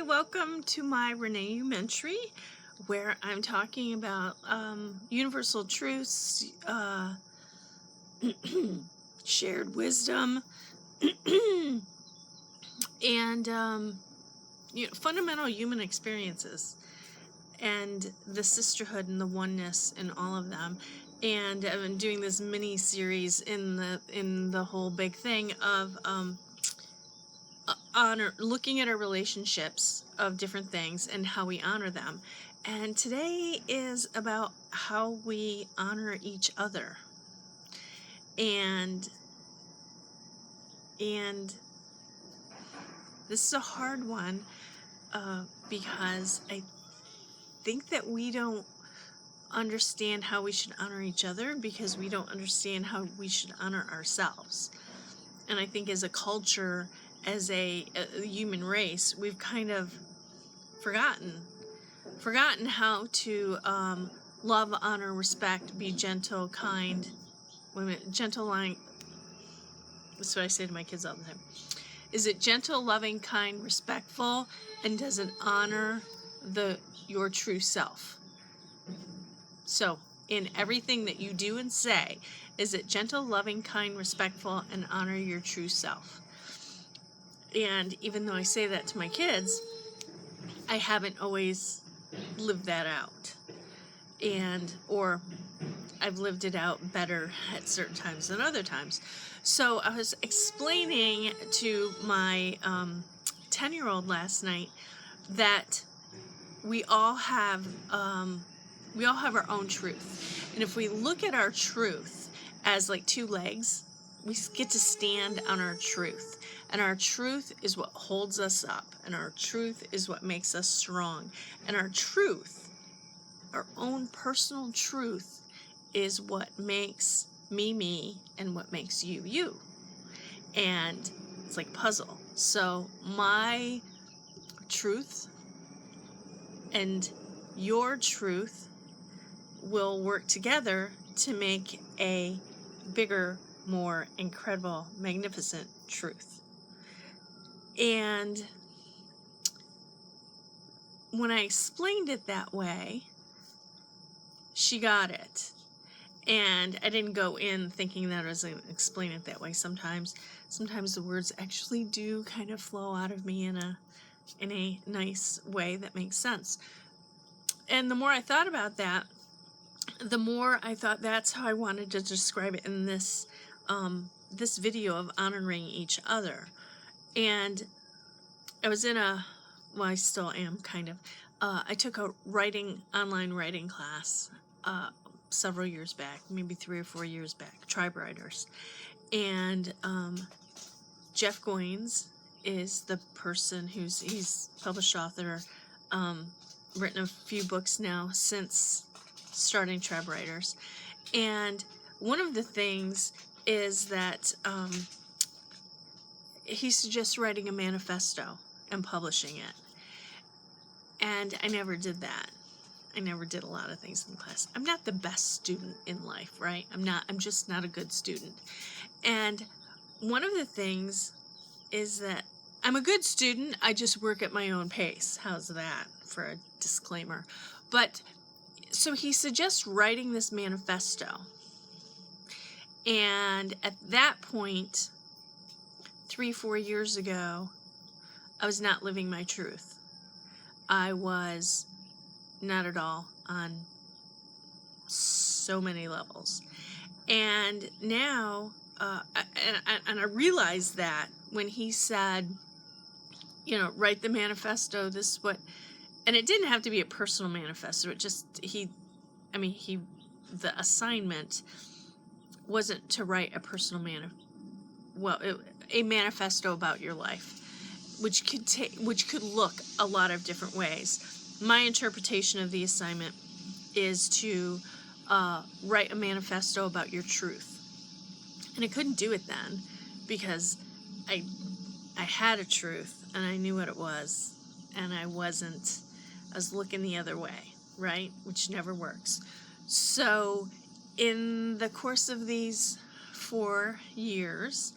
welcome to my Reneementary, where I'm talking about universal truths, shared wisdom, and fundamental human experiences, and the sisterhood and the oneness in all of them. And I've been doing this mini series in the whole big thing of looking at our relationships of different things and how we honor them. And today is about how we honor each other. And this is a hard one because I think that we don't understand how we should honor each other because we don't understand how we should honor ourselves. And I think as a culture, as a human race, we've kind of forgotten how to love, honor, respect, be gentle, kind. Wait a minute, gentle, lying. That's what I say to my kids all the time. Is it gentle, loving, kind, respectful, and does it honor your true self? So, in everything that you do and say, is it gentle, loving, kind, respectful, and honor your true self? And even though I say that to my kids, I haven't always lived that out. Or I've lived it out better at certain times than other times. So I was explaining to my 10-year-old last night that we all have our own truth. And if we look at our truth as like two legs, we get to stand on our truth. And our truth is what holds us up. And our truth is what makes us strong. And our truth, our own personal truth, is what makes me, me, and what makes you, you. And it's like a puzzle. So my truth and your truth will work together to make a bigger, more incredible, magnificent truth. And when I explained it that way, she got it. And I didn't go in thinking that I was going to explain it that way. Sometimes the words actually do kind of flow out of me in a nice way that makes sense. And the more I thought about that, the more I thought that's how I wanted to describe it in this video of honoring each other. And I was in I still am kind of. I took a online writing class several years back, maybe 3 or 4 years back, Tribe Writers. And Jeff Goins is the person he's published author, written a few books now since starting Tribe Writers. And one of the things is that he suggests writing a manifesto and publishing it. And I never did that. I never did a lot of things in class. I'm not the best student in life, right? I'm just not a good student. And one of the things is that I'm a good student, I just work at my own pace. How's that for a disclaimer? But so he suggests writing this manifesto. And at that point, 3-4 years ago, I was not living my truth. I was not at all on so many levels. And now, and I realized that when he said, write the manifesto, this is what, and it didn't have to be a personal manifesto. It just, the assignment wasn't to write a personal a manifesto about your life, which could look a lot of different ways. My interpretation of the assignment is to write a manifesto about your truth. And I couldn't do it then because I had a truth and I knew what it was, and I was looking the other way, right? Which never works. So in the course of these 4 years,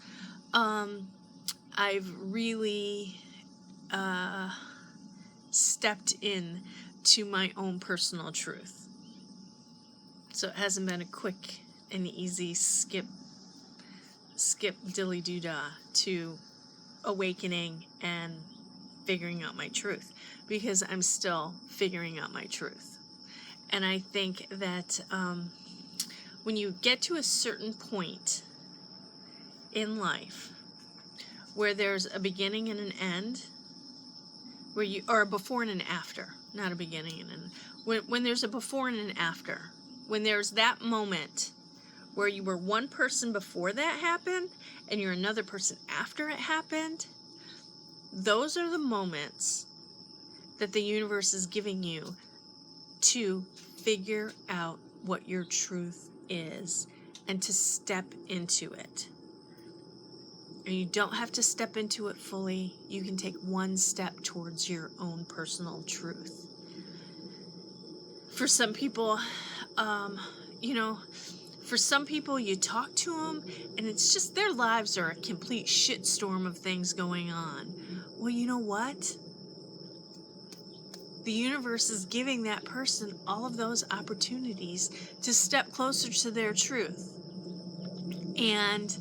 I've really stepped in to my own personal truth. So it hasn't been a quick and easy skip dilly doo dah to awakening and figuring out my truth, because I'm still figuring out my truth. And I think that when you get to a certain point in life where there's a beginning and an end, where you, or a before and an after, not a beginning and an, when there's a before and an after, when there's that moment where you were one person before that happened and you're another person after it happened, those are the moments that the universe is giving you to figure out what your truth is and to step into it. And you don't have to step into it fully. You can take one step towards your own personal truth. For some people, for some people, you talk to them and it's just their lives are a complete shitstorm of things going on. Well, you know what? The universe is giving that person all of those opportunities to step closer to their truth. And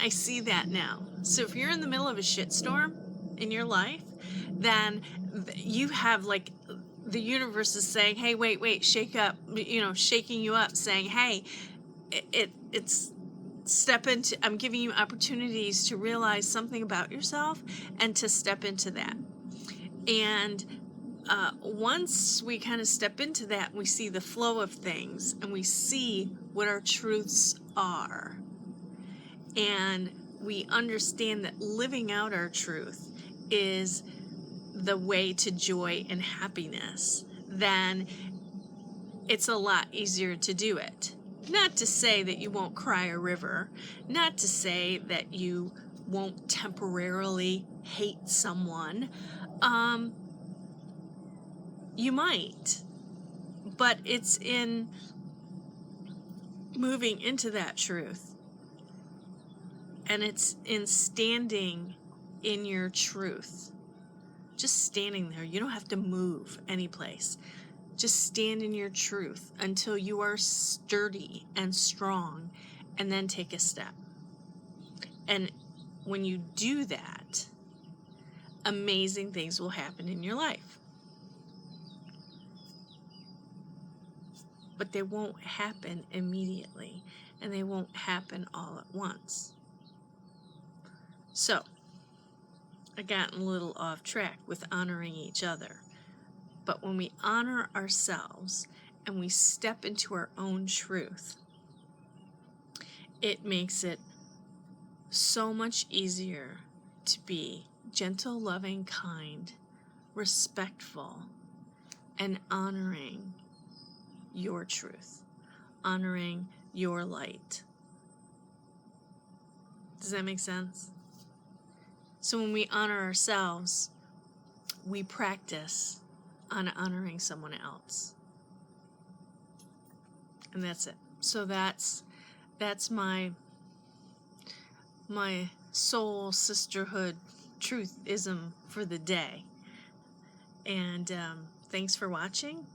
I see that now. So if you're in the middle of a shitstorm in your life, then you have like the universe is saying, hey, wait, shake up, shaking you up, saying, hey, it's step into, I'm giving you opportunities to realize something about yourself and to step into that. And once we kind of step into that, we see the flow of things and we see what our truths are. And we understand that living out our truth is the way to joy and happiness, then it's a lot easier to do it. Not to say that you won't cry a river, not to say that you won't temporarily hate someone. You might, but it's in moving into that truth. And it's in standing in your truth. Just standing there. You don't have to move any place. Just stand in your truth until you are sturdy and strong, and then take a step. And when you do that, amazing things will happen in your life. But they won't happen immediately, and they won't happen all at once. So, I got a little off track with honoring each other. But when we honor ourselves and we step into our own truth, it makes it so much easier to be gentle, loving, kind, respectful, and honoring your truth, honoring your light. Does that make sense? So when we honor ourselves, we practice on honoring someone else. And that's it. So that's my soul sisterhood truthism for the day. And thanks for watching.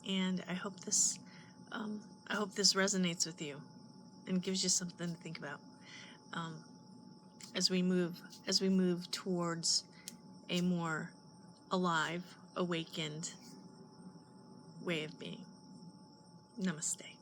And I hope this resonates with you and gives you something to think about as we move towards a more alive, awakened way of being. Namaste.